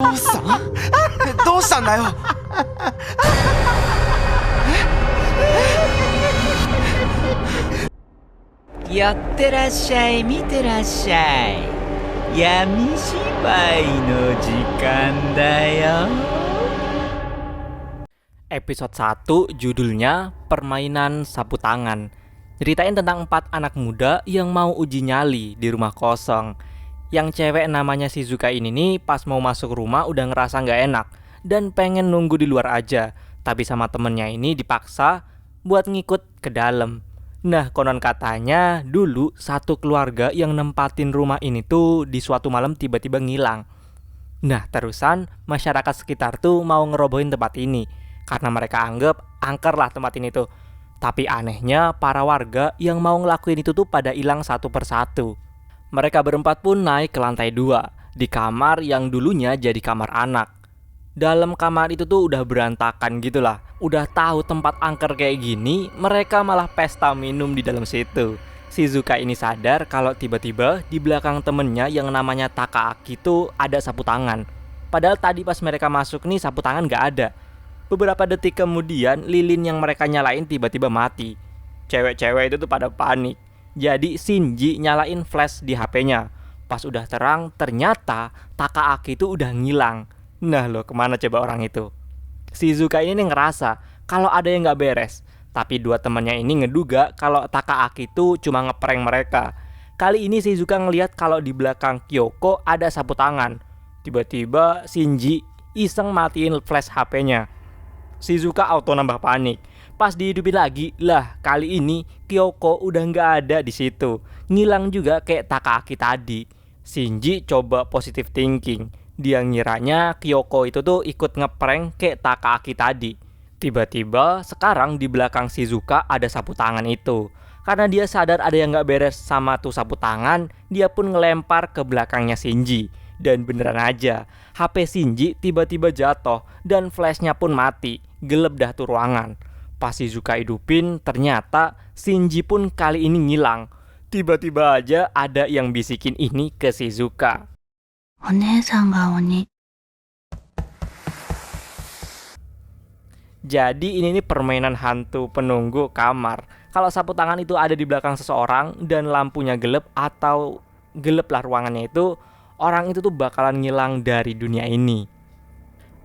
父さんどうしたんだよ。寄ってらっしゃい、見てらっしゃい。闇芝居の時間だよ。Episode 1 judulnya Permainan Sapu Tangan. Ceritain tentang 4 anak muda yang mau uji nyali di rumah kosong. Yang cewek namanya Shizuka ini nih pas mau masuk rumah udah ngerasa gak enak dan pengen nunggu di luar aja. Tapi sama temennya ini dipaksa buat ngikut ke dalam. Nah, konon katanya dulu satu keluarga yang nempatin rumah ini tuh di suatu malam tiba-tiba ngilang. Nah, terusan masyarakat sekitar tuh mau ngerobohin tempat ini karena mereka anggap angker lah tempat ini tuh. Tapi anehnya para warga yang mau ngelakuin itu tuh pada hilang satu persatu. Mereka berempat pun naik ke lantai 2 di kamar yang dulunya jadi kamar anak. Dalam kamar itu tuh udah berantakan gitu lah. Udah tahu tempat angker kayak gini, mereka malah pesta minum di dalam situ. Shizuka ini sadar kalau tiba-tiba di belakang temennya yang namanya Takaaki tuh ada sapu tangan. Padahal tadi pas mereka masuk nih sapu tangan gak ada. Beberapa detik kemudian lilin yang mereka nyalain tiba-tiba mati. Cewek-cewek itu tuh pada panik. Jadi Shinji nyalain flash di HP-nya. Pas udah terang ternyata Takaaki itu udah ngilang. Nah loh, kemana coba orang itu? Shizuka ini ngerasa kalau ada yang gak beres. Tapi dua temannya ini ngeduga kalau Takaaki itu cuma ngeprank mereka. Kali ini Shizuka ngelihat kalau di belakang Kyoko ada sapu tangan. Tiba-tiba Shinji iseng matiin flash HP-nya. Shizuka auto nambah panik. Pas dihidupin lagi, lah kali ini Kyoko udah nggak ada di situ. Ngilang juga kayak Takaaki tadi. Shinji coba positive thinking. Dia ngiranya Kyoko itu tuh ikut ngeprank kayak Takaaki tadi. Tiba-tiba sekarang di belakang Shizuka ada sapu tangan itu. Karena dia sadar ada yang nggak beres sama tuh sapu tangan, dia pun ngelempar ke belakangnya Shinji. Dan beneran aja, HP Shinji tiba-tiba jatuh dan flashnya pun mati. Gelap dah tuh ruangan. Pas Shizuka hidupin, ternyata Shinji pun kali ini ngilang. Tiba-tiba aja ada yang bisikin ini ke Shizuka. Onesan ga oni. Jadi ini nih permainan hantu penunggu kamar. Kalau sapu tangan itu ada di belakang seseorang dan lampunya gelap atau gelap lah ruangannya itu, orang itu tuh bakalan ngilang dari dunia ini.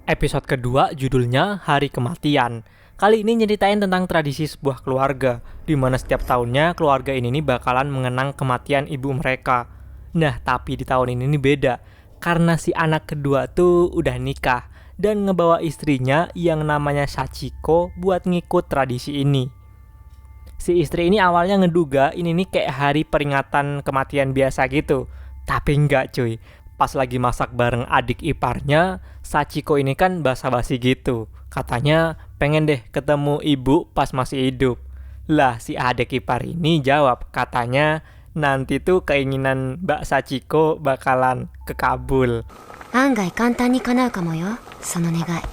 Episode kedua judulnya Hari Kematian. Kali ini nyeritain tentang tradisi sebuah keluarga, di mana setiap tahunnya keluarga ini nih bakalan mengenang kematian ibu mereka. Nah, tapi di tahun ini nih beda, karena si anak kedua tuh udah nikah dan ngebawa istrinya yang namanya Sachiko buat ngikut tradisi ini. Si istri ini awalnya ngeduga ini nih kayak hari peringatan kematian biasa gitu. Tapi enggak cuy, pas lagi masak bareng adik iparnya, Sachiko ini kan basa-basi gitu. Katanya pengen deh ketemu ibu pas masih hidup. Lah si adik ipar ini jawab, katanya nanti tuh keinginan Mbak Sachiko bakalan kekabul. Angai kantan ni kanau kamo yo, sono negai.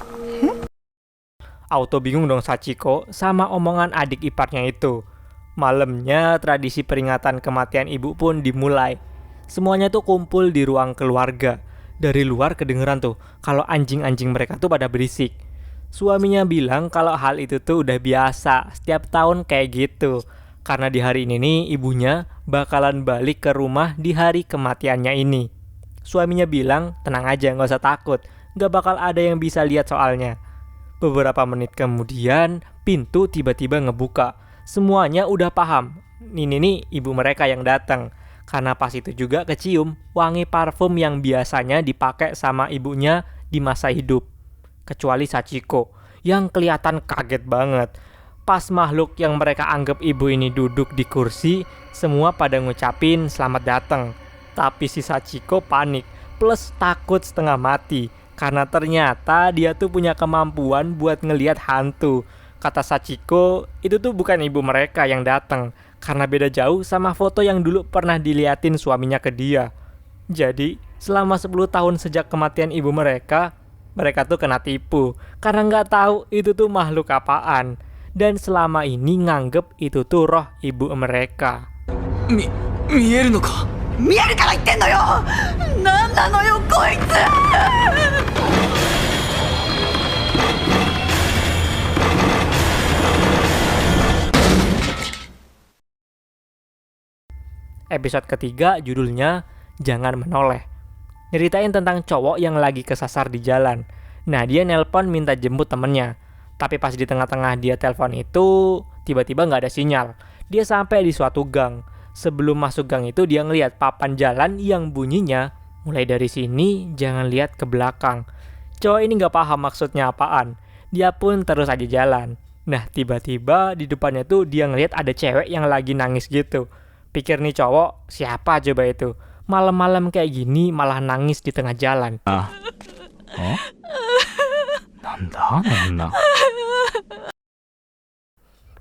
Auto bingung dong Sachiko sama omongan adik iparnya itu. Malamnya tradisi peringatan kematian ibu pun dimulai. Semuanya tuh kumpul di ruang keluarga. Dari luar kedengeran tuh kalau anjing-anjing mereka tuh pada berisik. Suaminya bilang kalau hal itu tuh udah biasa, setiap tahun kayak gitu. Karena di hari ini nih ibunya bakalan balik ke rumah di hari kematiannya ini. Suaminya bilang tenang aja, gak usah takut, gak bakal ada yang bisa lihat soalnya. Beberapa menit kemudian pintu tiba-tiba ngebuka. Semuanya udah paham, ini nih ibu mereka yang datang. Karena pas itu juga kecium wangi parfum yang biasanya dipakai sama ibunya di masa hidup. Kecuali Sachiko yang kelihatan kaget banget. Pas makhluk yang mereka anggap ibu ini duduk di kursi, semua pada ngucapin selamat datang. Tapi si Sachiko panik plus takut setengah mati. Karena ternyata dia tuh punya kemampuan buat ngelihat hantu. Kata Sachiko, itu tuh bukan ibu mereka yang datang. Karena beda jauh sama foto yang dulu pernah diliatin suaminya ke dia. Jadi selama 10 tahun sejak kematian ibu mereka tuh kena tipu. Karena nggak tahu itu tuh makhluk apaan. Dan selama ini nganggep itu tuh roh ibu mereka. 見えるのか。見えるから言ってんのよ。なんなのよこいつ。Episode ketiga judulnya Jangan Menoleh. Nyeritain tentang cowok yang lagi kesasar di jalan. Nah, dia nelpon minta jemput temennya. Tapi pas di tengah-tengah dia telepon itu, tiba-tiba nggak ada sinyal. Dia sampai di suatu gang. Sebelum masuk gang itu dia ngelihat papan jalan yang bunyinya, mulai dari sini jangan lihat ke belakang. Cowok ini nggak paham maksudnya apaan. Dia pun terus aja jalan. Nah, tiba-tiba di depannya tuh dia ngelihat ada cewek yang lagi nangis gitu. Pikir nih cowok, siapa coba itu? Malam-malam kayak gini malah nangis di tengah jalan.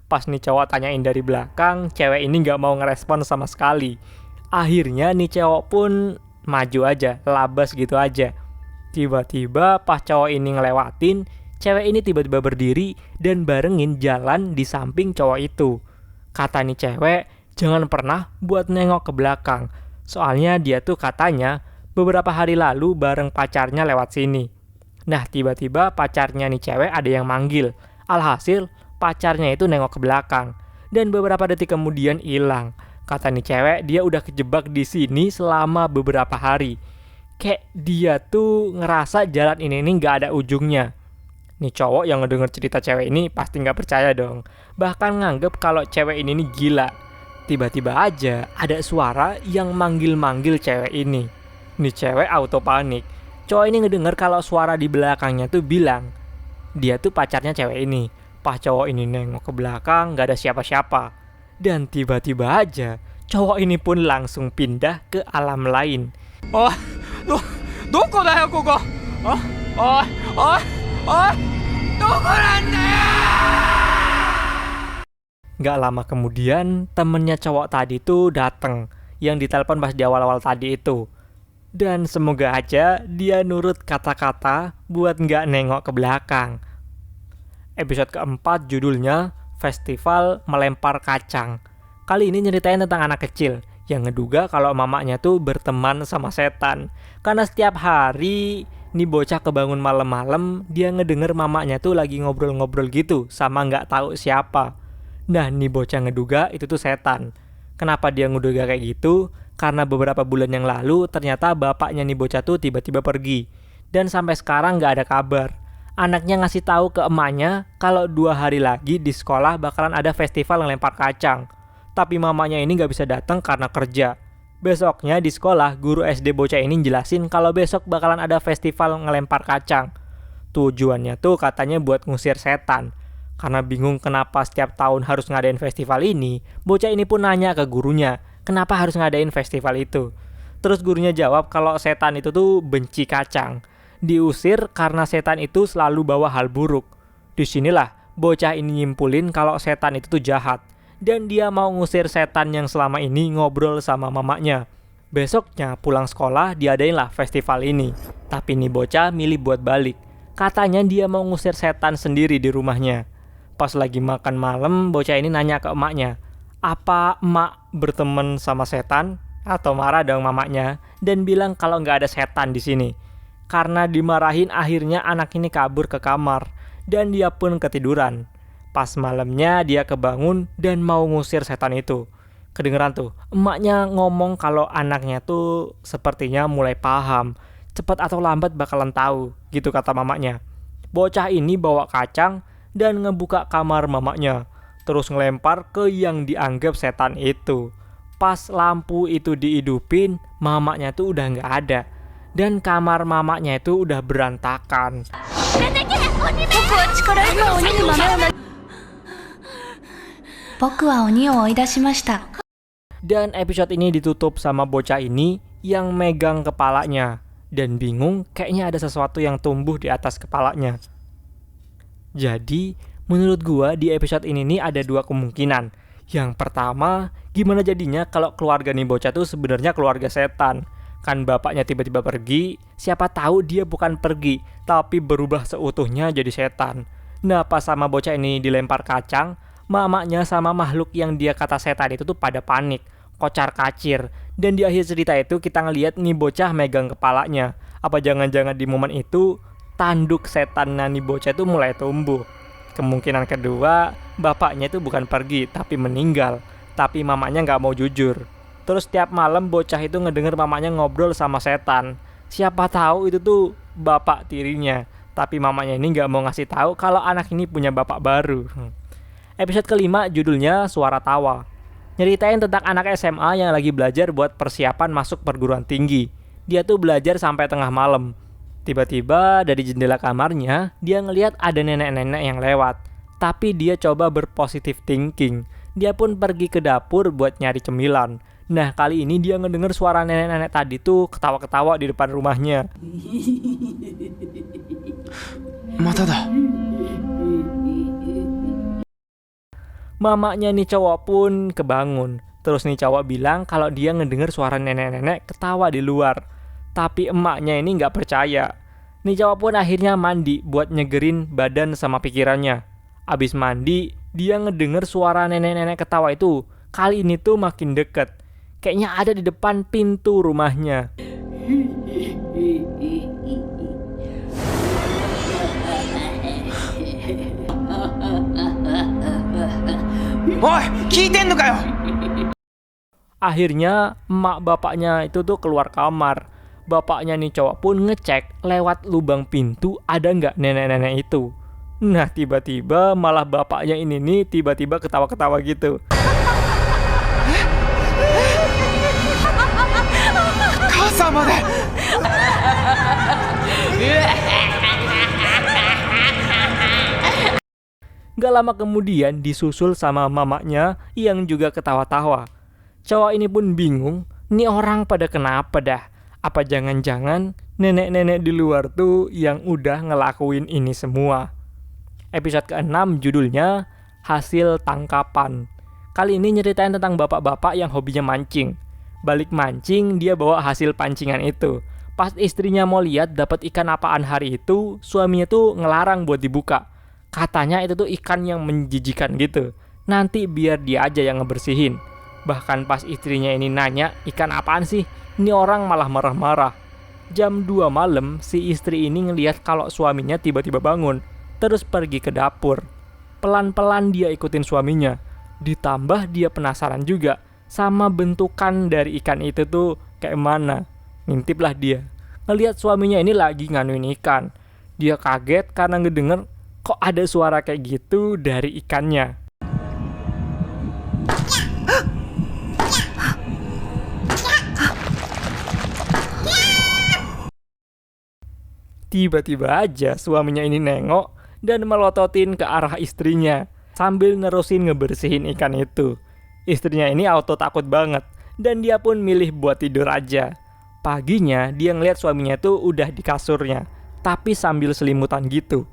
Pas nih cowok tanyain dari belakang, cewek ini nggak mau ngerespon sama sekali. Akhirnya nih cowok pun maju aja, labas gitu aja. Tiba-tiba pas cowok ini ngelewatin, cewek ini tiba-tiba berdiri dan barengin jalan di samping cowok itu. Kata nih cewek, jangan pernah buat nengok ke belakang. Soalnya dia tuh katanya beberapa hari lalu bareng pacarnya lewat sini. Nah, tiba-tiba pacarnya nih cewek ada yang manggil. Alhasil, pacarnya itu nengok ke belakang. Dan beberapa detik kemudian hilang. Kata nih cewek, dia udah kejebak di sini selama beberapa hari. Kayak dia tuh ngerasa jalan ini nggak ada ujungnya. Nih cowok yang ngedenger cerita cewek ini pasti nggak percaya dong. Bahkan nganggep kalau cewek ini nih gila. Tiba-tiba aja ada suara yang manggil-manggil cewek ini. Nih cewek auto panik. Cowok ini ngedenger kalau suara di belakangnya tuh bilang, dia tuh pacarnya cewek ini. Pas cowok ini nengok ke belakang, gak ada siapa-siapa. Dan tiba-tiba aja, cowok ini pun langsung pindah ke alam lain. Doko da yo koko? Doko nanda yo? Gak lama kemudian, temennya cowok tadi tuh dateng, yang ditelepon pas di awal-awal tadi itu. Dan semoga aja dia nurut kata-kata buat nggak nengok ke belakang. Episode keempat judulnya Festival Melempar Kacang. Kali ini nyeritain tentang anak kecil yang ngeduga kalau mamanya tuh berteman sama setan. Karena setiap hari nih bocah kebangun malam-malam, dia ngedenger mamanya tuh lagi ngobrol-ngobrol gitu sama nggak tahu siapa. Nah, nih bocah ngeduga itu tuh setan. Kenapa dia ngeduga kayak gitu? Karena beberapa bulan yang lalu ternyata bapaknya nih bocah tuh tiba-tiba pergi. Dan sampai sekarang nggak ada kabar. Anaknya ngasih tahu ke emaknya kalau 2 hari lagi di sekolah bakalan ada festival ngelempar kacang. Tapi mamanya ini nggak bisa datang karena kerja. Besoknya di sekolah, guru SD bocah ini jelasin kalau besok bakalan ada festival ngelempar kacang. Tujuannya tuh katanya buat ngusir setan. Karena bingung kenapa setiap tahun harus ngadain festival ini, bocah ini pun nanya ke gurunya, kenapa harus ngadain festival itu. Terus gurunya jawab kalau setan itu tuh benci kacang. Diusir karena setan itu selalu bawa hal buruk. Disinilah bocah ini nyimpulin kalau setan itu tuh jahat. Dan dia mau ngusir setan yang selama ini ngobrol sama mamanya. Besoknya pulang sekolah diadain lah festival ini. Tapi nih bocah milih buat balik. Katanya dia mau ngusir setan sendiri di rumahnya. Pas lagi makan malam, bocah ini nanya ke emaknya, apa emak berteman sama setan? Atau marah dong mamanya dan bilang kalau nggak ada setan di sini. Karena dimarahin akhirnya anak ini kabur ke kamar dan dia pun ketiduran. Pas malamnya dia kebangun dan mau ngusir setan itu. Kedengeran tuh, emaknya ngomong kalau anaknya tuh sepertinya mulai paham. Cepat atau lambat bakalan tahu, gitu kata mamanya. Bocah ini bawa kacang dan ngebuka kamar mamanya, terus ngelempar ke yang dianggap setan itu. Pas lampu itu dihidupin, mamanya tuh udah nggak ada, dan kamar mamanya itu udah berantakan. Dan episode ini ditutup sama bocah ini yang megang kepalanya dan bingung kayaknya ada sesuatu yang tumbuh di atas kepalanya. Jadi, menurut gua di episode ini nih ada 2 kemungkinan. Yang pertama, gimana jadinya kalau keluarga nih bocah tuh sebenarnya keluarga setan. Kan bapaknya tiba-tiba pergi, siapa tahu dia bukan pergi, tapi berubah seutuhnya jadi setan. Nah, pas sama bocah ini dilempar kacang, mamanya sama makhluk yang dia kata setan itu tuh pada panik. kocar-kacir. Dan di akhir cerita itu kita ngelihat nih bocah megang kepalanya. Apa jangan-jangan di momen itu tanduk setan nih bocah itu mulai tumbuh. Kemungkinan kedua, bapaknya itu bukan pergi tapi meninggal. Tapi mamanya nggak mau jujur. Terus tiap malam bocah itu ngedenger mamanya ngobrol sama setan. Siapa tahu itu tuh bapak tirinya. Tapi mamanya ini nggak mau ngasih tahu kalau anak ini punya bapak baru. Episode kelima judulnya Suara Tawa. Nyeritain tentang anak SMA yang lagi belajar buat persiapan masuk perguruan tinggi. Dia tuh belajar sampai tengah malam. Tiba-tiba dari jendela kamarnya, dia ngelihat ada nenek-nenek yang lewat. Tapi dia coba berpositif thinking. Dia pun pergi ke dapur buat nyari cemilan. Nah, kali ini dia ngedenger suara nenek-nenek tadi tuh ketawa-ketawa di depan rumahnya. Mata dah. Mamanya nih cowok pun kebangun. Terus nih cowok bilang kalau dia ngedenger suara nenek-nenek ketawa di luar. Tapi emaknya ini nggak percaya. Nih cowok pun akhirnya mandi buat nyegerin badan sama pikirannya. Abis mandi, dia ngedenger suara nenek-nenek ketawa itu. Kali ini tuh makin deket. Kayaknya ada di depan pintu rumahnya. Oi, kiten no kayo? Akhirnya emak bapaknya itu tuh keluar kamar. Bapaknya nih cowok pun ngecek lewat lubang pintu ada nggak nenek-nenek itu. Nah tiba-tiba malah bapaknya ini nih tiba-tiba ketawa-ketawa gitu. Kasama de. Gak lama kemudian disusul sama mamanya yang juga ketawa-tawa. Cowok ini pun bingung, nih orang pada kenapa dah? Apa jangan-jangan nenek-nenek di luar tuh yang udah ngelakuin ini semua? Episode ke-6 judulnya Hasil Tangkapan. Kali ini nyeritain tentang bapak-bapak yang hobinya mancing. Balik mancing, dia bawa hasil pancingan itu. Pas istrinya mau lihat dapat ikan apaan hari itu, suaminya tuh ngelarang buat dibuka. Katanya itu tuh ikan yang menjijikan gitu. Nanti biar dia aja yang ngebersihin. Bahkan pas istrinya ini nanya, ikan apaan sih? Ini orang malah marah-marah. Jam 2 malam, si istri ini ngelihat kalau suaminya tiba-tiba bangun. Terus pergi ke dapur. Pelan-pelan dia ikutin suaminya. Ditambah dia penasaran juga sama bentukan dari ikan itu tuh kayak mana. Ngintiplah dia. Ngelihat suaminya ini lagi nganuin ikan. Dia kaget karena ngedenger kok ada suara kayak gitu dari ikannya. Tiba-tiba aja suaminya ini nengok dan melototin ke arah istrinya sambil nerusin ngebersihin ikan itu. Istrinya ini auto takut banget dan dia pun milih buat tidur aja. Paginya dia ngeliat suaminya tuh udah di kasurnya, tapi sambil selimutan gitu.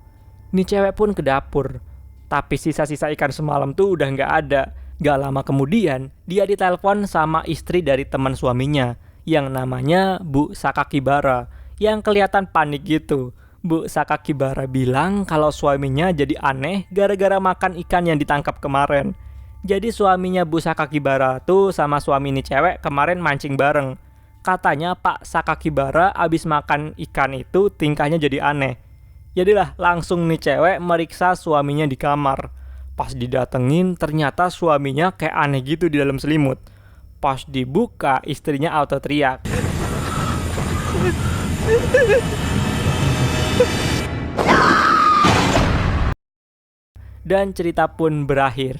Nih cewek pun ke dapur, tapi sisa-sisa ikan semalam tuh udah nggak ada. Gak lama kemudian dia ditelepon sama istri dari teman suaminya yang namanya Bu Sakakibara, yang kelihatan panik gitu. Bu Sakakibara bilang kalau suaminya jadi aneh gara-gara makan ikan yang ditangkap kemarin. Jadi suaminya Bu Sakakibara tuh sama suami ini cewek kemarin mancing bareng. Katanya Pak Sakakibara abis makan ikan itu tingkahnya jadi aneh. Jadilah langsung nih cewek meriksa suaminya di kamar. Pas didatengin ternyata suaminya kayak aneh gitu di dalam selimut. Pas dibuka istrinya auto teriak. Dan cerita pun berakhir.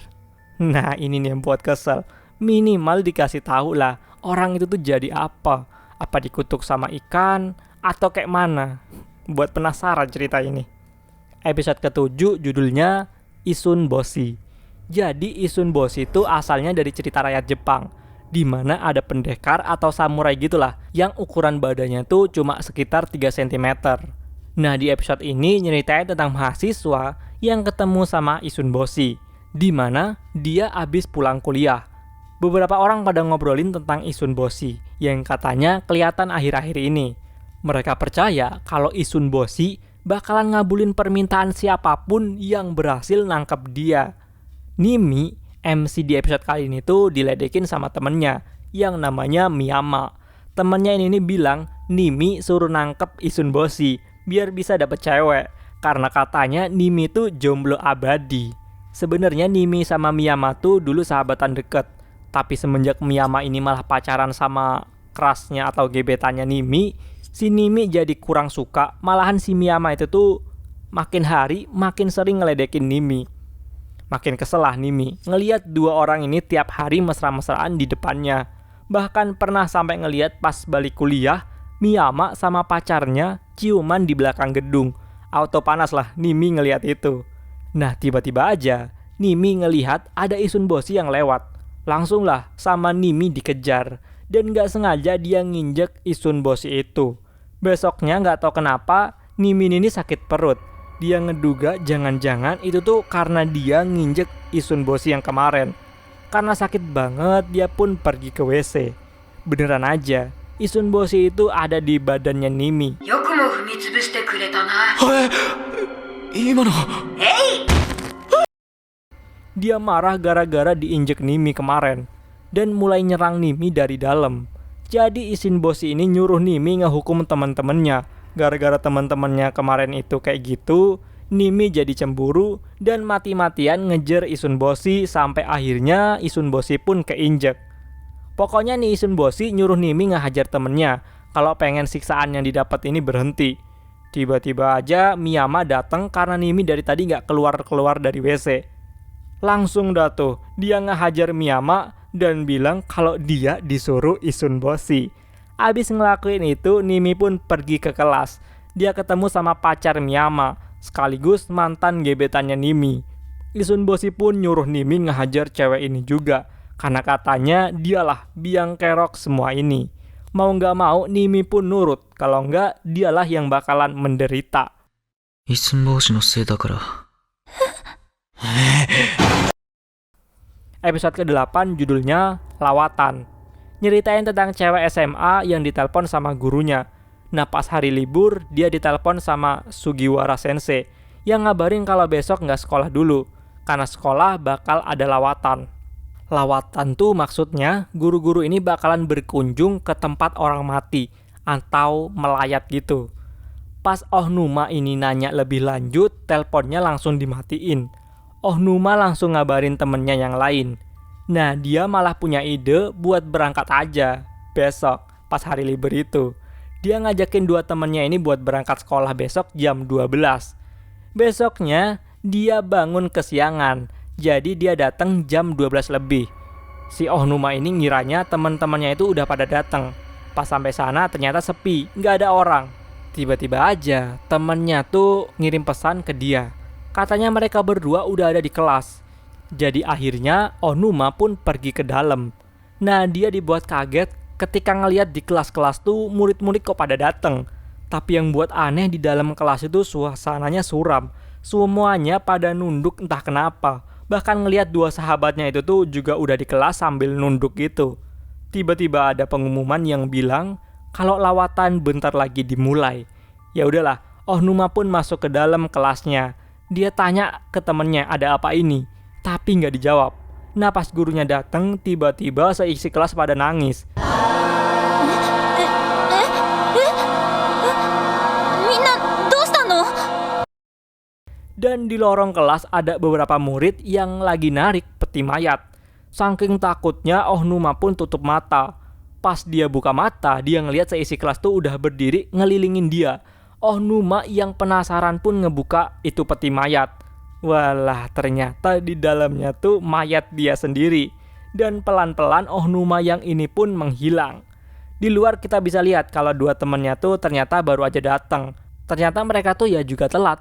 Nah ini nih yang buat kesel. Minimal dikasih tahu lah orang itu tuh jadi apa. Apa dikutuk sama ikan atau kayak mana. Buat penasaran cerita ini. Episode ke-7 judulnya Isun Boshi. Jadi Isun Boshi itu asalnya dari cerita rakyat Jepang, di mana ada pendekar atau samurai gitulah yang ukuran badannya tuh cuma sekitar 3 cm. Nah di episode ini nyeritain tentang mahasiswa yang ketemu sama Isun Boshi, di mana dia abis pulang kuliah. Beberapa orang pada ngobrolin tentang Isun Boshi yang katanya kelihatan akhir-akhir ini. Mereka percaya kalau Isun Boshi bakalan ngabulin permintaan siapapun yang berhasil nangkep dia. Nimi, MC di episode kali ini tuh diledekin sama temennya yang namanya Miyama. Temennya ini nih bilang Nimi suruh nangkep Isun Boshi biar bisa dapet cewek, karena katanya Nimi tuh jomblo abadi. Sebenarnya Nimi sama Miyama tuh dulu sahabatan deket, tapi semenjak Miyama ini malah pacaran sama crushnya atau gebetannya Nimi, si Nimi jadi kurang suka. Malahan si Miyama itu tuh makin hari makin sering ngeledekin Nimi. Makin kesel lah Nimi ngelihat dua orang ini tiap hari mesra-mesraan di depannya. Bahkan pernah sampai ngelihat pas balik kuliah, Miyama sama pacarnya ciuman di belakang gedung. Auto panas lah Nimi ngelihat itu. Nah tiba-tiba aja Nimi ngelihat ada Isun Boshi yang lewat. Langsung lah sama Nimi dikejar. Dan gak sengaja dia nginjek Isun Boshi itu. Besoknya gak tahu kenapa Nimi ini sakit perut. Dia ngeduga jangan-jangan itu tuh karena dia nginjek Isun Boshi yang kemarin. Karena sakit banget dia pun pergi ke WC. Beneran aja Isun Boshi itu ada di badannya Nimi. よくも踏みつぶしてくれたな。今の Dia marah gara-gara diinjek Nimi kemarin dan mulai nyerang Nimi dari dalam. Jadi Isun Boshi ini nyuruh Nimi ngehukum teman-temannya. Gara-gara teman-temannya kemarin itu kayak gitu, Nimi jadi cemburu dan mati-matian ngejar Isun Boshi sampai akhirnya Isun Boshi pun keinjek. Pokoknya nih Isun Boshi nyuruh Nimi ngehajar temennya kalau pengen siksaan yang didapat ini berhenti. Tiba-tiba aja Miyama datang karena Nimi dari tadi nggak keluar-keluar dari WC. Langsung dah tuh dia ngehajar Miyama dan bilang kalau dia disuruh Isun Boshi. Abis ngelakuin itu, Nimi pun pergi ke kelas. Dia ketemu sama pacar Miyama, sekaligus mantan gebetannya Nimi. Isun Boshi pun nyuruh Nimi ngehajar cewek ini juga, karena katanya dialah biang kerok semua ini. Mau gak mau Nimi pun nurut, kalau enggak dialah yang bakalan menderita. 一寸法師のせいだから Episode ke-8 judulnya Lawatan. Nyeritain tentang cewek SMA yang ditelepon sama gurunya. Nah pas hari libur dia ditelepon sama Sugiwara Sensei yang ngabarin kalau besok nggak sekolah dulu karena sekolah bakal ada lawatan. Lawatan tuh maksudnya guru-guru ini bakalan berkunjung ke tempat orang mati atau melayat gitu. Pas Ohnuma ini nanya lebih lanjut, teleponnya langsung dimatiin. Ohnuma langsung ngabarin temennya yang lain. Nah dia malah punya ide buat berangkat aja besok pas hari libur itu. Dia ngajakin dua temennya ini buat berangkat sekolah besok jam 12. Besoknya dia bangun kesiangan, jadi dia datang jam 12 lebih. Si Ohnuma ini ngiranya teman-temannya itu udah pada datang. Pas sampai sana ternyata sepi, nggak ada orang. Tiba-tiba aja temennya tuh ngirim pesan ke dia. Katanya mereka berdua udah ada di kelas. Jadi akhirnya Ohnuma pun pergi ke dalam. Nah dia dibuat kaget ketika ngelihat di kelas-kelas tuh murid-murid kok pada dateng. Tapi yang buat aneh di dalam kelas itu suasananya suram. Semuanya pada nunduk entah kenapa. Bahkan ngelihat dua sahabatnya itu tuh juga udah di kelas sambil nunduk gitu. Tiba-tiba ada pengumuman yang bilang kalau lawatan bentar lagi dimulai. Ya udahlah, Ohnuma pun masuk ke dalam kelasnya. Dia tanya ke temennya ada apa ini. Tapi nggak dijawab. Nah pas gurunya datang, tiba-tiba seisi kelas pada nangis. Dan di lorong kelas ada beberapa murid yang lagi narik peti mayat. Saking takutnya Ohnuma pun tutup mata. Pas dia buka mata, dia ngelihat seisi kelas tuh udah berdiri ngelilingin dia. Ohnuma yang penasaran pun ngebuka itu peti mayat. Walah ternyata di dalamnya tuh mayat dia sendiri. Dan pelan-pelan Ohnuma yang ini pun menghilang. Di luar kita bisa lihat kalau dua temennya tuh ternyata baru aja datang. Ternyata mereka tuh ya juga telat.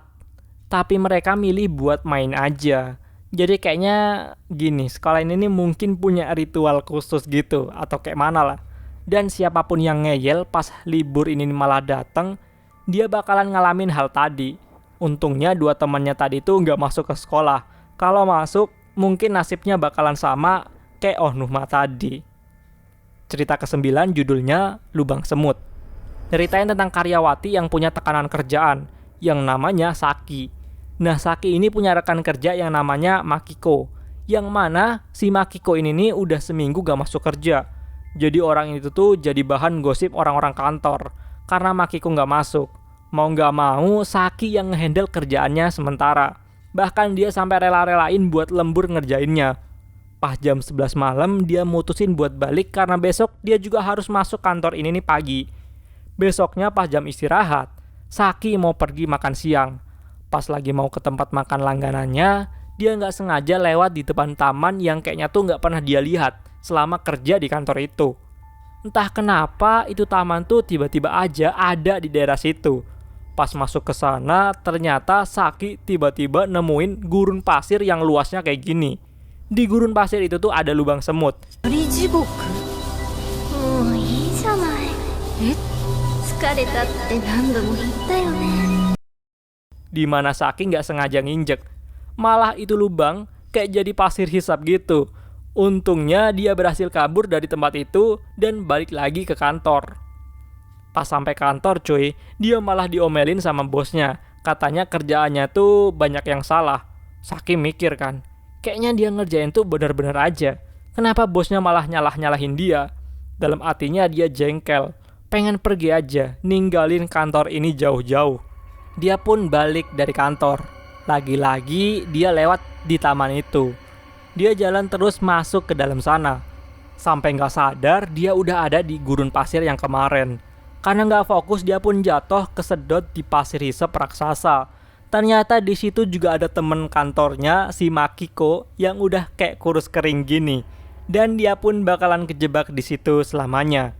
Tapi mereka milih buat main aja. Jadi kayaknya gini, sekolah ini nih mungkin punya ritual khusus gitu. Atau kayak mana lah. Dan siapapun yang ngeyel pas libur ini malah datang, dia bakalan ngalamin hal tadi. Untungnya dua temannya tadi tuh nggak masuk ke sekolah. Kalau masuk, mungkin nasibnya bakalan sama kayak Ohnuma tadi. Cerita ke-9 judulnya Lubang Semut. Ceritain tentang karyawati yang punya tekanan kerjaan, yang namanya Saki. Nah Saki ini punya rekan kerja yang namanya Makiko. Yang mana si Makiko ini nih udah seminggu gak masuk kerja. Jadi orang itu tuh jadi bahan gosip orang-orang kantor karena Makiko nggak masuk. Mau nggak mau, Saki yang ngehandle kerjaannya sementara. Bahkan dia sampai rela-relain buat lembur ngerjainnya. Pas jam 11 malam, dia mutusin buat balik karena besok dia juga harus masuk kantor ini nih pagi. Besoknya pas jam istirahat, Saki mau pergi makan siang. Pas lagi mau ke tempat makan langganannya, dia nggak sengaja lewat di depan taman yang kayaknya tuh nggak pernah dia lihat selama kerja di kantor itu. Entah kenapa itu taman tuh tiba-tiba aja ada di daerah situ. Pas masuk ke sana, ternyata Saki tiba-tiba nemuin gurun pasir yang luasnya kayak gini. Di gurun pasir itu tuh ada lubang semut. 鳥地獄。もういいじゃない。疲れたって何度も言ったよね。Di mana Saki nggak sengaja nginjek. Malah itu lubang kayak jadi pasir hisap gitu. Untungnya dia berhasil kabur dari tempat itu dan balik lagi ke kantor. Pas sampai kantor cuy, dia malah diomelin sama bosnya. Katanya kerjaannya tuh banyak yang salah. Saki mikir kan, kayaknya dia ngerjain tuh bener-bener aja. Kenapa bosnya malah nyalah-nyalahin dia? Dalam hatinya dia jengkel, pengen pergi aja, ninggalin kantor ini jauh-jauh. Dia pun balik dari kantor. Lagi-lagi dia lewat di taman itu. Dia jalan terus masuk ke dalam sana. Sampai nggak sadar dia udah ada di gurun pasir yang kemarin. Karena nggak fokus dia pun jatuh kesedot di pasir hisap raksasa. Ternyata di situ juga ada temen kantornya si Makiko yang udah kayak kurus kering gini. Dan dia pun bakalan kejebak di situ selamanya.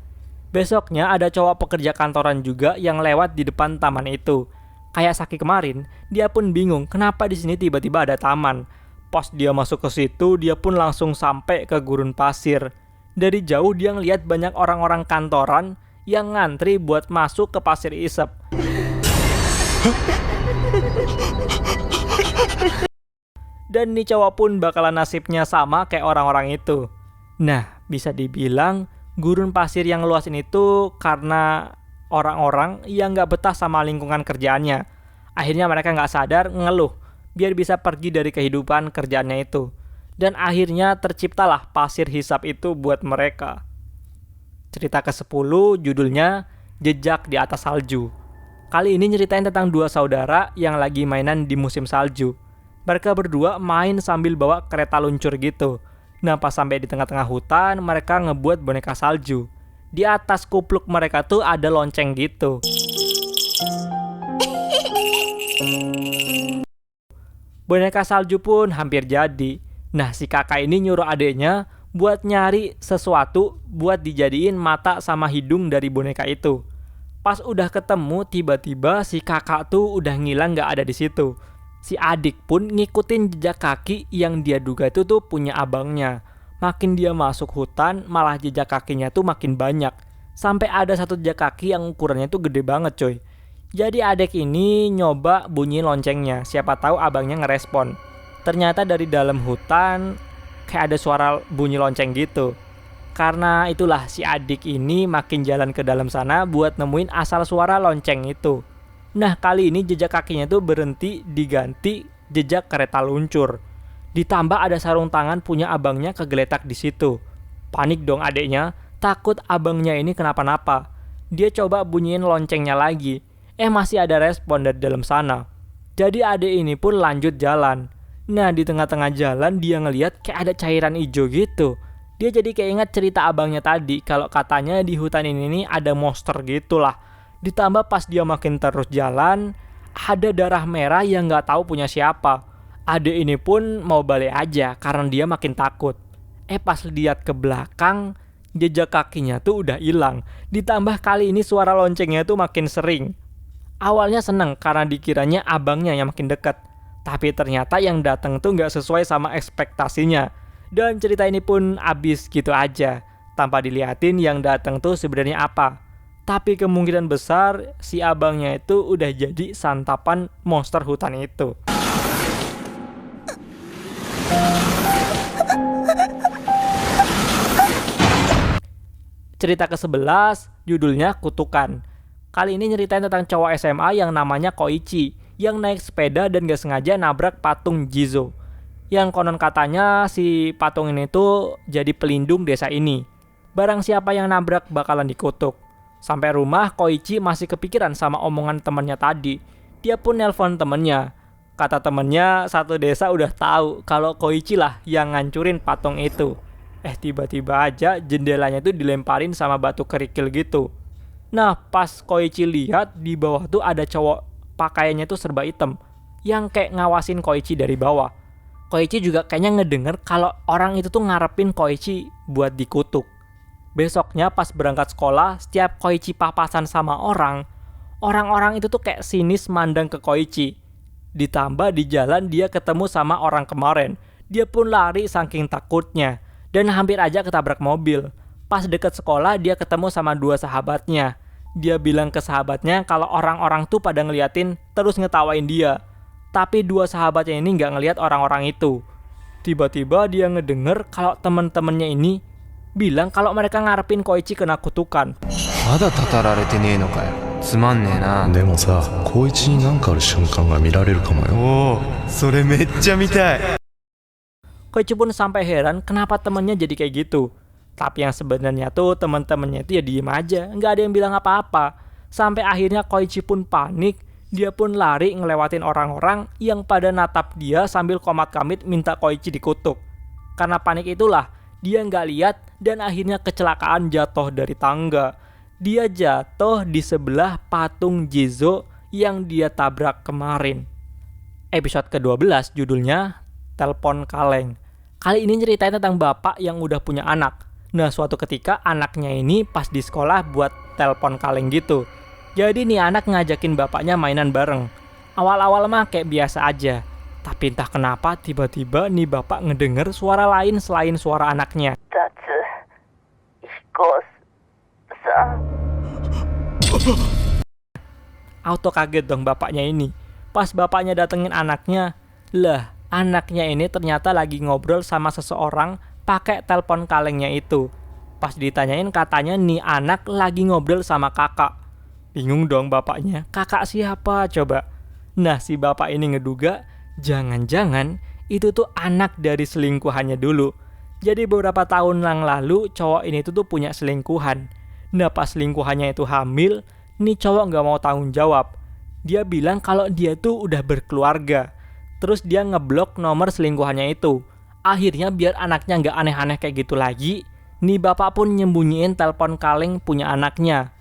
Besoknya ada cowok pekerja kantoran juga yang lewat di depan taman itu. Kayak Saki kemarin, dia pun bingung kenapa di sini tiba-tiba ada taman. Pas dia masuk ke situ, dia pun langsung sampai ke gurun pasir. Dari jauh dia ngeliat banyak orang-orang kantoran yang ngantri buat masuk ke pasir isep. Dan nih cowok pun bakalan nasibnya sama kayak orang-orang itu. Nah, bisa dibilang gurun pasir yang luas ini tuh karena orang-orang yang gak betah sama lingkungan kerjaannya. Akhirnya mereka gak sadar ngeluh biar bisa pergi dari kehidupan kerjaannya itu. Dan akhirnya terciptalah pasir hisap itu buat mereka. Cerita ke-10 judulnya Jejak di Atas Salju. Kali ini nyeritain tentang dua saudara yang lagi mainan di musim salju. Mereka berdua main sambil bawa kereta luncur gitu. Nah pas sampai di tengah-tengah hutan, mereka ngebuat boneka salju. Di atas kupluk mereka tuh ada lonceng gitu. Boneka salju pun hampir jadi. Nah si kakak ini nyuruh adeknya buat nyari sesuatu buat dijadiin mata sama hidung dari boneka itu. Pas udah ketemu, tiba-tiba si kakak tuh udah ngilang gak ada di situ. Si adik pun ngikutin jejak kaki yang dia duga itu tuh punya abangnya. Makin dia masuk hutan, malah jejak kakinya tuh makin banyak. Sampai ada satu jejak kaki yang ukurannya tuh gede banget coy. Jadi adik ini nyoba bunyi loncengnya, siapa tahu abangnya ngerespon. Ternyata dari dalam hutan kayak ada suara bunyi lonceng gitu. Karena itulah si adik ini makin jalan ke dalam sana buat nemuin asal suara lonceng itu. Nah kali ini jejak kakinya tuh berhenti diganti jejak kereta luncur. Ditambah ada sarung tangan punya abangnya kegeletak di situ. Panik dong adiknya, takut abangnya ini kenapa-napa. Dia coba bunyiin loncengnya lagi. Masih ada respon dari dalam sana. Jadi adik ini pun lanjut jalan. Nah di tengah-tengah jalan dia ngeliat kayak ada cairan hijau gitu. Dia jadi kayak ingat cerita abangnya tadi kalau katanya di hutan ini nih ada monster gitulah. Ditambah pas dia makin terus jalan, ada darah merah yang nggak tahu punya siapa. Adik ini pun mau balik aja karena dia makin takut. Pas lihat ke belakang, jejak kakinya tuh udah hilang. Ditambah kali ini suara loncengnya tuh makin sering. Awalnya seneng karena dikiranya abangnya yang makin dekat. Tapi ternyata yang datang tuh nggak sesuai sama ekspektasinya. Dan cerita ini pun habis gitu aja, tanpa diliatin yang datang tuh sebenarnya apa. Tapi kemungkinan besar si abangnya itu udah jadi santapan monster hutan itu. Cerita ke-11 judulnya Kutukan. Kali ini nyeritain tentang cowok SMA yang namanya Koichi, yang naik sepeda dan gak sengaja nabrak patung Jizo. Yang konon katanya si patung ini tuh jadi pelindung desa ini. Barang siapa yang nabrak bakalan dikutuk. Sampai rumah, Koichi masih kepikiran sama omongan temannya tadi. Dia pun nelpon temennya. Kata temennya, satu desa udah tahu kalau Koichi lah yang ngancurin patung itu. Tiba-tiba aja jendelanya tuh dilemparin sama batu kerikil gitu. Nah, pas Koichi lihat di bawah tuh ada cowok pakaiannya tuh serba hitam yang kayak ngawasin Koichi dari bawah. Koichi juga kayaknya ngedenger kalau orang itu tuh ngarepin Koichi buat dikutuk. Besoknya pas berangkat sekolah, setiap Koichi papasan sama orang-orang itu tuh kayak sinis mandang ke Koichi. Ditambah di jalan dia ketemu sama orang kemarin. Dia pun lari saking takutnya dan hampir aja ketabrak mobil. Pas deket sekolah dia ketemu sama dua sahabatnya. Dia bilang ke sahabatnya kalau orang-orang tuh pada ngeliatin terus ngetawain dia. Tapi dua sahabatnya ini nggak ngeliat orang-orang itu. Tiba-tiba dia ngedenger kalau temen-temennya ini bilang kalau mereka ngarepin Koichi kena kutukan. まだたたられてねえのかよ。つまんねえな。でもさ、光一になんかある瞬間が見られるかもよ。おお、それめっちゃ見たい。 Koichi pun sampai heran kenapa temennya jadi kayak gitu. Tapi yang sebenarnya tuh teman-temannya itu ya diem aja, nggak ada yang bilang apa-apa. Sampai akhirnya Koichi pun panik, dia pun lari ngelewatin orang-orang yang pada natap dia sambil komat-kamit minta Koichi dikutuk. Karena panik itulah, dia nggak lihat dan akhirnya kecelakaan jatuh dari tangga. Dia jatuh di sebelah patung Jizo yang dia tabrak kemarin. Episode ke-12 judulnya Telepon Kaleng. Kali ini ceritain tentang bapak yang udah punya anak. Nah, suatu ketika anaknya ini pas di sekolah buat telepon kaleng gitu. Jadi nih anak ngajakin bapaknya mainan bareng. Awal-awal mah kayak biasa aja. Tapi entah kenapa tiba-tiba nih bapak ngedenger suara lain selain suara anaknya. Auto kaget dong bapaknya ini. Pas bapaknya datengin anaknya, lah anaknya ini ternyata lagi ngobrol sama seseorang pakai telepon kalengnya itu. Pas ditanyain katanya nih anak lagi ngobrol sama kakak. Bingung dong bapaknya, kakak siapa coba? Nah si bapak ini ngeduga jangan-jangan itu tuh anak dari selingkuhannya dulu. Jadi beberapa tahun yang lalu cowok ini tuh punya selingkuhan. Nah pas selingkuhannya itu hamil, nih cowok gak mau tanggung jawab. Dia bilang kalau dia tuh udah berkeluarga. Terus dia ngeblok nomor selingkuhannya itu. Akhirnya biar anaknya gak aneh-aneh kayak gitu lagi, nih bapak pun nyembunyiin telepon kaleng punya anaknya.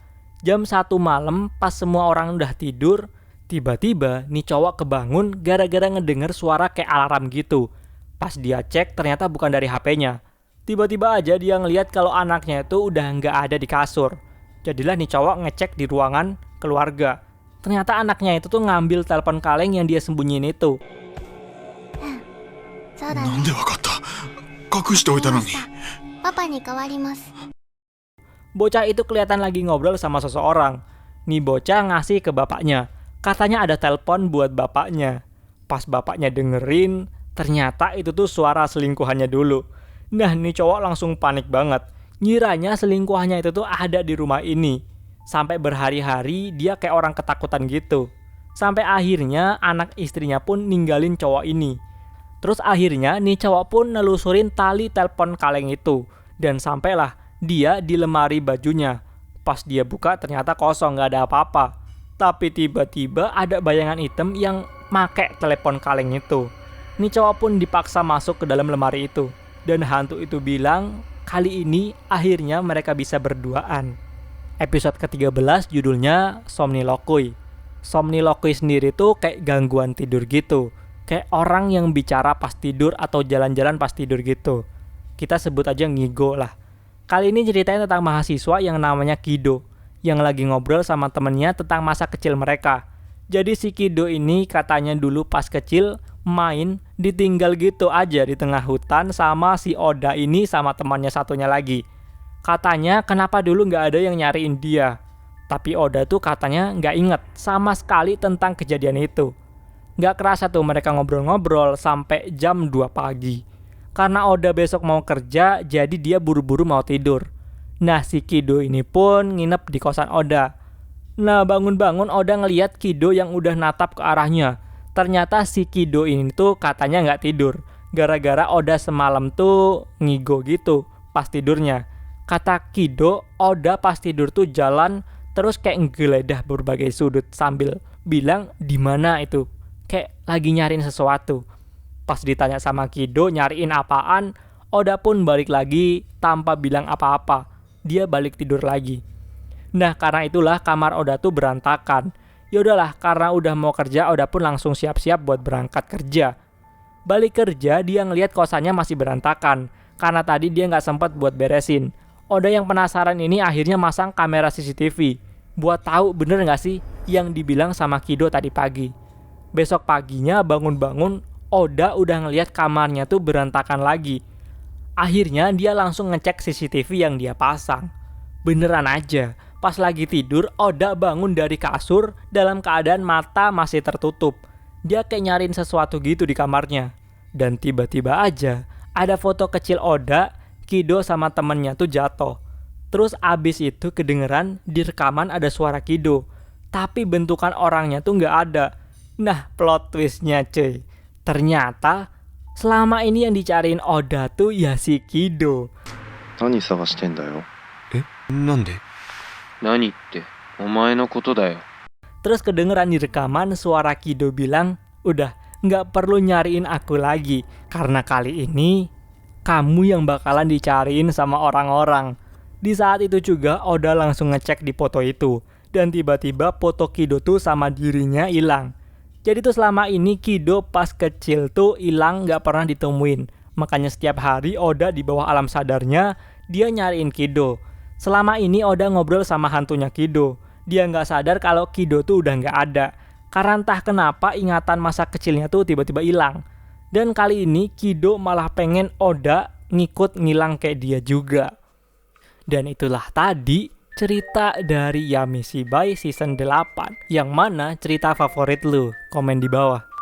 Jam 1 malam pas semua orang udah tidur, tiba-tiba nih cowok kebangun gara-gara ngedenger suara kayak alarm gitu. Pas dia cek ternyata bukan dari HP-nya. Tiba-tiba aja dia ngeliat kalau anaknya itu udah nggak ada di kasur. Jadilah nih cowok ngecek di ruangan keluarga. Ternyata anaknya itu tuh ngambil telepon kaleng yang dia sembunyiin itu. なんでわかった？隠しておいたのに。パパに代わります。 Bocah itu kelihatan lagi ngobrol sama seseorang. Nih bocah ngasih ke bapaknya. Katanya ada telepon buat bapaknya. Pas bapaknya dengerin, ternyata itu tuh suara selingkuhannya dulu. Nah nih cowok langsung panik banget. Ngiranya selingkuhannya itu tuh ada di rumah ini. Sampai berhari-hari dia kayak orang ketakutan gitu. Sampai akhirnya anak istrinya pun ninggalin cowok ini. Terus akhirnya nih cowok pun nelusurin tali telepon kaleng itu. Dan sampailah dia di lemari bajunya. Pas dia buka ternyata kosong, gak ada apa-apa. Tapi tiba-tiba ada bayangan hitam yang make telepon kaleng itu. Nih cowok pun dipaksa masuk ke dalam lemari itu. Dan hantu itu bilang kali ini akhirnya mereka bisa berduaan. Episode ke-13 judulnya Somnilokui. Somnilokui sendiri tuh kayak gangguan tidur gitu. Kayak orang yang bicara pas tidur atau jalan-jalan pas tidur gitu. Kita sebut aja ngigo lah. Kali ini ceritain tentang mahasiswa yang namanya Kido, yang lagi ngobrol sama temennya tentang masa kecil mereka. Jadi si Kido ini katanya dulu pas kecil main ditinggal gitu aja di tengah hutan sama si Oda ini sama temannya satunya lagi. Katanya kenapa dulu nggak ada yang nyariin dia. Tapi Oda tuh katanya nggak inget sama sekali tentang kejadian itu. Nggak kerasa tuh mereka ngobrol-ngobrol sampai jam 2 pagi. Karena Oda besok mau kerja, jadi dia buru-buru mau tidur. Nah si Kido ini pun nginep di kosan Oda. Nah bangun-bangun Oda ngeliat Kido yang udah natap ke arahnya. Ternyata si Kido ini tuh katanya nggak tidur. Gara-gara Oda semalam tuh ngigo gitu pas tidurnya. Kata Kido, Oda pas tidur tuh jalan terus kayak ngegeledah berbagai sudut sambil bilang di mana itu. Kayak lagi nyariin sesuatu. Pas ditanya sama Kido nyariin apaan, Oda pun balik lagi tanpa bilang apa-apa. Dia balik tidur lagi. Nah, karena itulah kamar Oda tuh berantakan. Ya udahlah, karena udah mau kerja, Oda pun langsung siap-siap buat berangkat kerja. Balik kerja, dia ngelihat kosannya masih berantakan karena tadi dia nggak sempat buat beresin. Oda yang penasaran ini akhirnya masang kamera CCTV buat tahu bener nggak sih yang dibilang sama Kido tadi pagi. Besok paginya bangun-bangun, Oda udah ngelihat kamarnya tuh berantakan lagi. Akhirnya dia langsung ngecek CCTV yang dia pasang. Beneran aja, pas lagi tidur, Oda bangun dari kasur dalam keadaan mata masih tertutup. Dia kayak nyariin sesuatu gitu di kamarnya. Dan tiba-tiba aja ada foto kecil Oda, Kido sama temennya tuh jatuh. Terus abis itu kedengeran di rekaman ada suara Kido. Tapi bentukan orangnya tuh nggak ada. Nah, plot twistnya cuy. Ternyata selama ini yang dicariin Oda tuh ya si Kido. 何探してんだよ。なんで？何ってお前のことだよ。 Terus kedengeran di rekaman suara Kido bilang, udah nggak perlu nyariin aku lagi, karena kali ini kamu yang bakalan dicariin sama orang-orang. Di saat itu juga Oda langsung ngecek di foto itu, dan tiba-tiba foto Kido tuh sama dirinya hilang. Jadi tuh selama ini Kido pas kecil tuh hilang nggak pernah ditemuin. Makanya setiap hari Oda di bawah alam sadarnya dia nyariin Kido. Selama ini Oda ngobrol sama hantunya Kido. Dia nggak sadar kalau Kido tuh udah nggak ada. Karena entah kenapa ingatan masa kecilnya tuh tiba-tiba hilang. Dan kali ini Kido malah pengen Oda ngikut ngilang kayak dia juga. Dan itulah tadi cerita dari Yamishibai season 8. Yang mana cerita favorit lu? Komen di bawah.